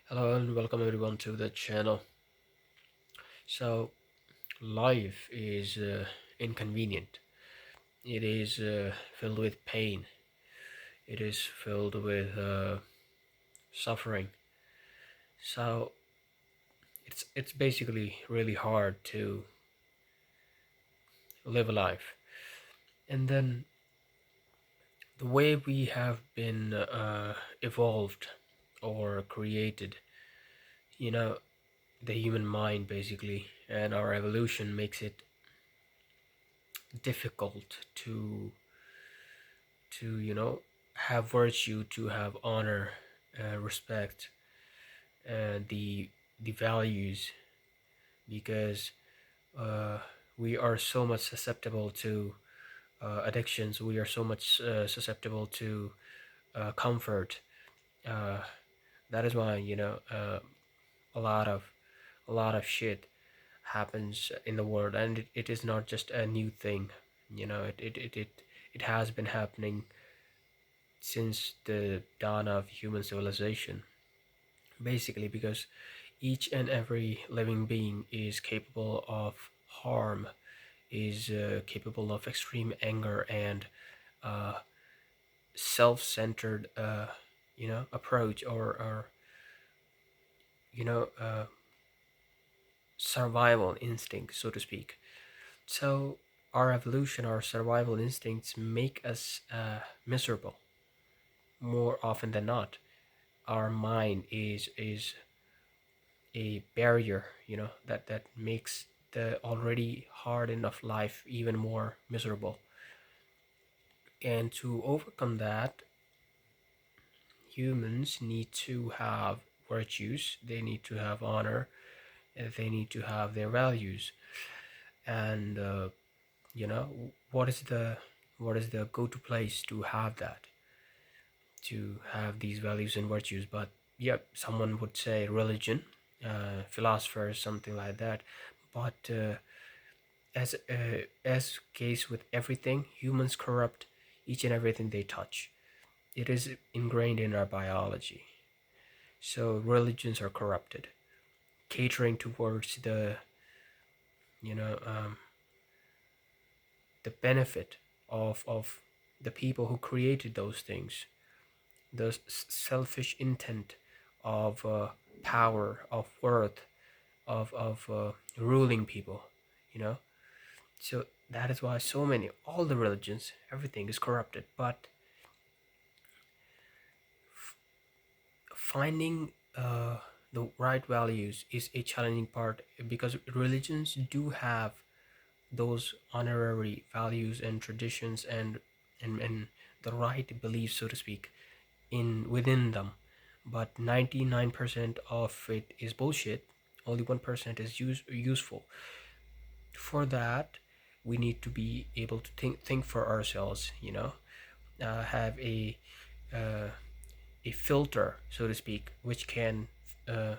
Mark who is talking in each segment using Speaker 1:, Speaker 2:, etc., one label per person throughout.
Speaker 1: Hello and welcome everyone to the channel. So, life is inconvenient. It is filled with pain. It is filled with suffering. So, it's basically really hard to live a life. And then the way we have been evolved or created, you know, the human mind basically, and our evolution makes it difficult to have virtue, to have honor, respect, the values, because uh, we are so much susceptible to addictions. We are so much susceptible to comfort. uh, that is why a lot of shit happens in the world, and it is not just a new thing. It has been happening since the dawn of human civilization, basically because each and every living being is capable of harm, is capable of extreme anger and uh, self-centered approach, or you know uh, survival instinct, so to speak. So our evolution, our survival instincts make us miserable more often than not. Our mind is a barrier, that makes the already hard enough life even more miserable. And to overcome that, humans need to have virtues, they need to have honor, and they need to have their values. And what is the go-to place to have that, to have these values and virtues? But yep, someone would say religion, philosophers, something like that. But as case with everything, humans corrupt each and everything they touch. It is ingrained in our biology. So religions are corrupted, catering towards you know um, the benefit of the people who created those things, the selfish intent of power, of worth, of ruling people. You know, so that is why so many, all the religions, everything is corrupted. But finding the right values is a challenging part, because religions do have those honorary values and traditions, and the right beliefs, so to speak, in within them. But 99% of it is bullshit. Only 1% is useful. For that, we need to be able to think for ourselves, have uh, a filter, so to speak, which can uh,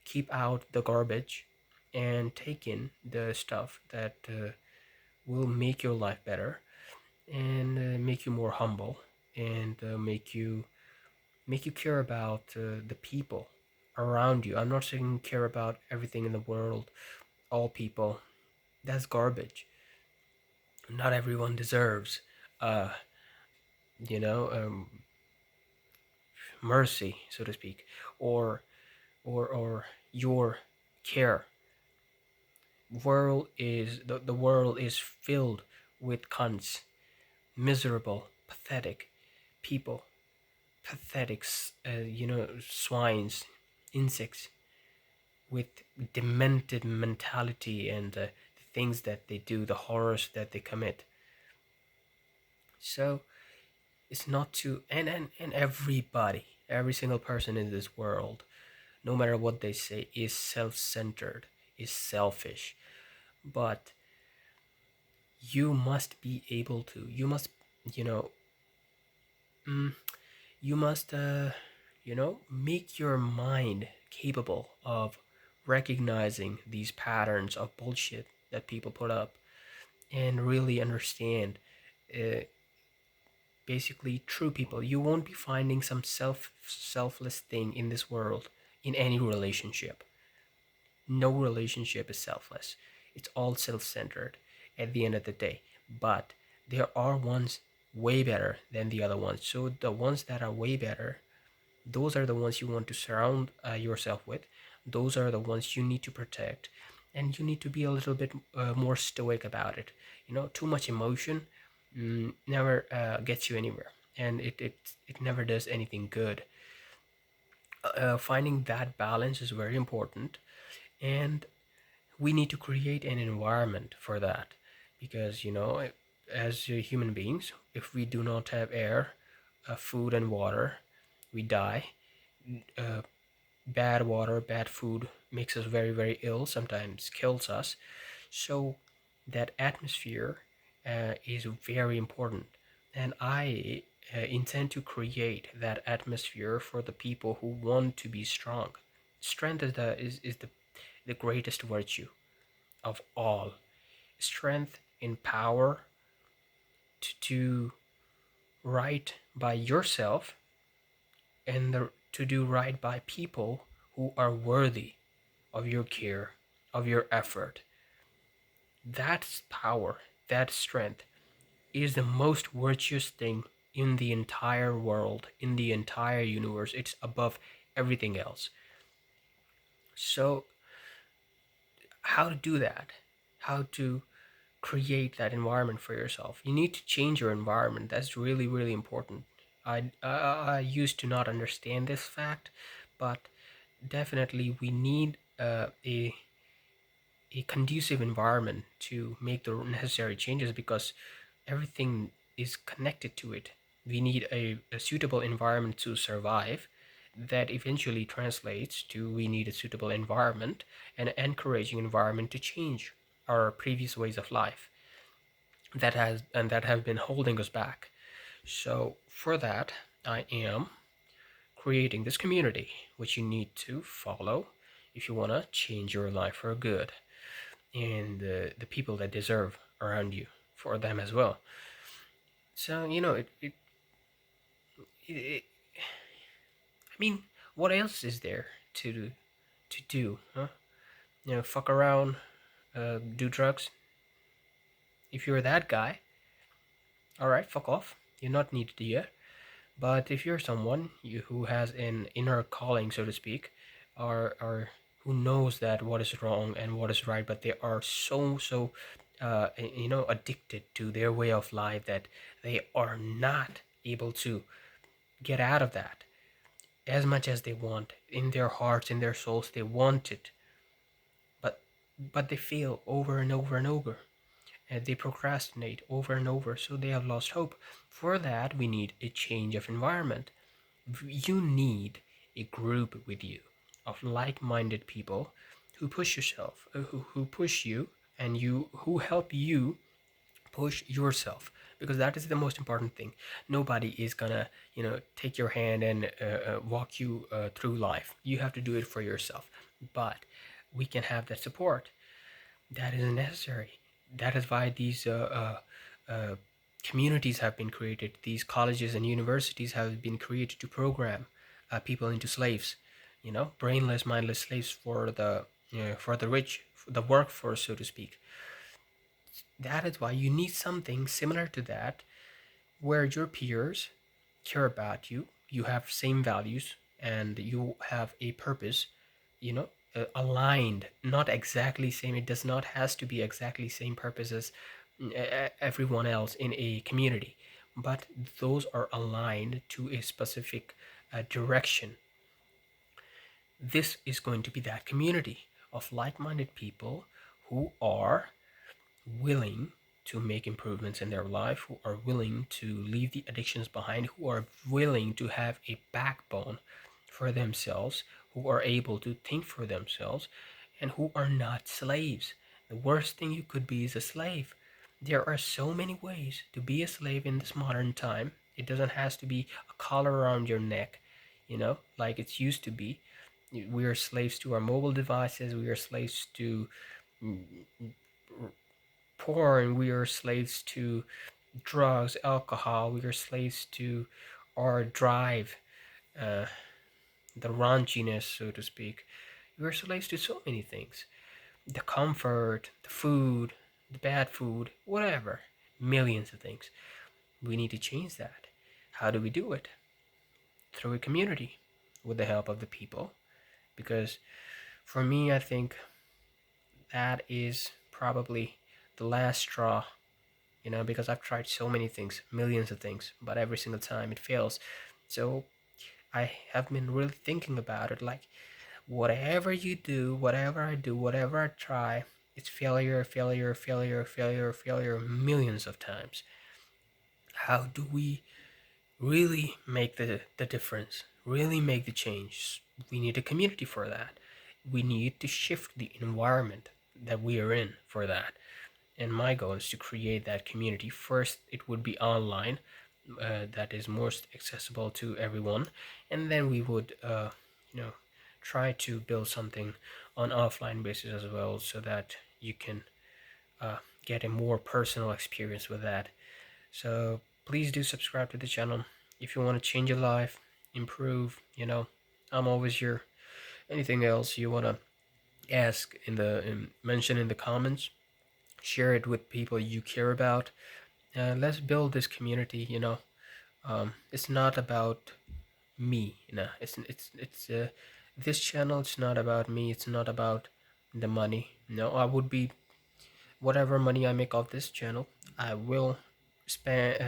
Speaker 1: keep out the garbage and take in the stuff that will make your life better, and make you more humble, and make you care about the people around you. I'm not saying care about everything in the world, all people. That's garbage. Not everyone deserves uh you know um mercy, so to speak, or your care. The world is filled with cunts, miserable, pathetic people, pathetic swines, insects with demented mentality, and the things that they do, the horrors that they commit. So it's not to and everybody, every single person in this world, no matter what they say, is self-centered, is selfish. But you must be able to, you know mm, you must make your mind capable of recognizing these patterns of bullshit that people put up, and really understand uh, basically true people. You won't be finding some selfless thing in this world in any relationship. No relationship is selfless. It's all self-centered at the end of the day. But there are ones way better than the other ones. So the ones that are way better, those are the ones you want to surround yourself with. Those are the ones you need to protect, and you need to be a little bit more stoic about it. Too much emotion never gets you anywhere, and it never does anything good. Finding that balance is very important, and we need to create an environment for that, because as human beings, if we do not have air, food and water, we die. uh, Bad water, bad food makes us very, very ill, sometimes kills us. So that atmosphere is very important. And I intend to create that atmosphere for the people who want to be strong. Strength is the greatest virtue of all. Strength in power to do right by yourself, and to do right by people who are worthy of your care, of your effort. That power, that strength is the most virtuous thing in the entire world, in the entire universe. It's above everything else. So, how to do that? How to create that environment for yourself? You need to change your environment. That's really, really important. I used to not understand this fact, but definitely we need a conducive environment to make the necessary changes, because everything is connected to it. We need a suitable environment to survive. That eventually translates to we need a suitable environment and an encouraging environment to change our previous ways of life that have been holding us back. So for that, I am creating this community, which you need to follow if you want to change your life for good, and the people that deserve around you, for them as well. So it I mean, what else is there to do, huh? Fuck around, do drugs. If you're that guy, all right, fuck off. You're not needed here. But if you're someone who has an inner calling, so to speak, or who knows that what is wrong and what is right, but they are so addicted to their way of life that they are not able to get out of that, as much as they want in their hearts, in their souls, they want it, but they fail over and over and over, and they procrastinate over and over, so they have lost hope. For that, we need a change of environment. You need a group with you of like-minded people who push yourself, who push you, and who help you push yourself, because that is the most important thing. Nobody is gonna take your hand and walk you through life. You have to do it for yourself, but we can have that support. That is necessary. That is why these communities have been created. These colleges and universities have been created to program people into slaves, brainless, mindless slaves for the rich, for the workforce, so to speak. That is why you need something similar to that, where your peers care about you, you have same values, and you have a purpose, aligned, not exactly same. It does not has to be exactly same purpose as everyone else in a community, but those are aligned to a specific direction. This is going to be that community of like-minded people who are willing to make improvements in their life, who are willing to leave the addictions behind, who are willing to have a backbone for themselves, who are able to think for themselves, and who are not slaves. The worst thing you could be is a slave. There are so many ways to be a slave in this modern time. It doesn't have to be a collar around your neck, like it's used to be. We are slaves to our mobile devices. We are slaves to mm, porn. We are slaves to drugs, alcohol. We are slaves to our drive. Uh, the raunchiness, so to speak. We're slaves to so many things: the comfort, the food, the bad food, whatever. Millions of things. We need to change that. How do we do it? Through a community with the help of the people. Because for me, I think that is probably the last straw, because I've tried so many things, millions of things, but every single time it fails. So I have been really thinking about it, like, whatever you do, whatever I do, whatever I try, it's failure, failure, failure, failure, failure, millions of times. How do we really make the difference, really make the change? We need a community for that. We need to shift the environment that we are in for that. And my goal is to create that community. First, it would be online, that is most accessible to everyone, and then we would, try to build something on offline basis as well, so that you can uh, get a more personal experience with that. So please do subscribe to the channel if you want to change your life, improve. I'm always here. Anything else you want to ask mention in the comments, share it with people you care about. Let's build this community. It's not about me. It's this channel. It's not about me. It's not about the money. No, I would be, whatever money I make off this channel, I will spend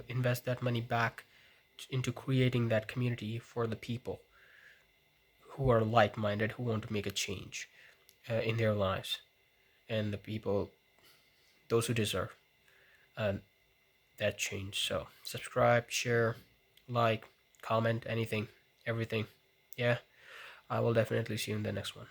Speaker 1: invest that money back into creating that community for the people who are like-minded, who want to make a change in their lives, and the people, those who deserve uh, that change. So subscribe, share, like, comment, anything, everything. Yeah, I will definitely see you in the next one.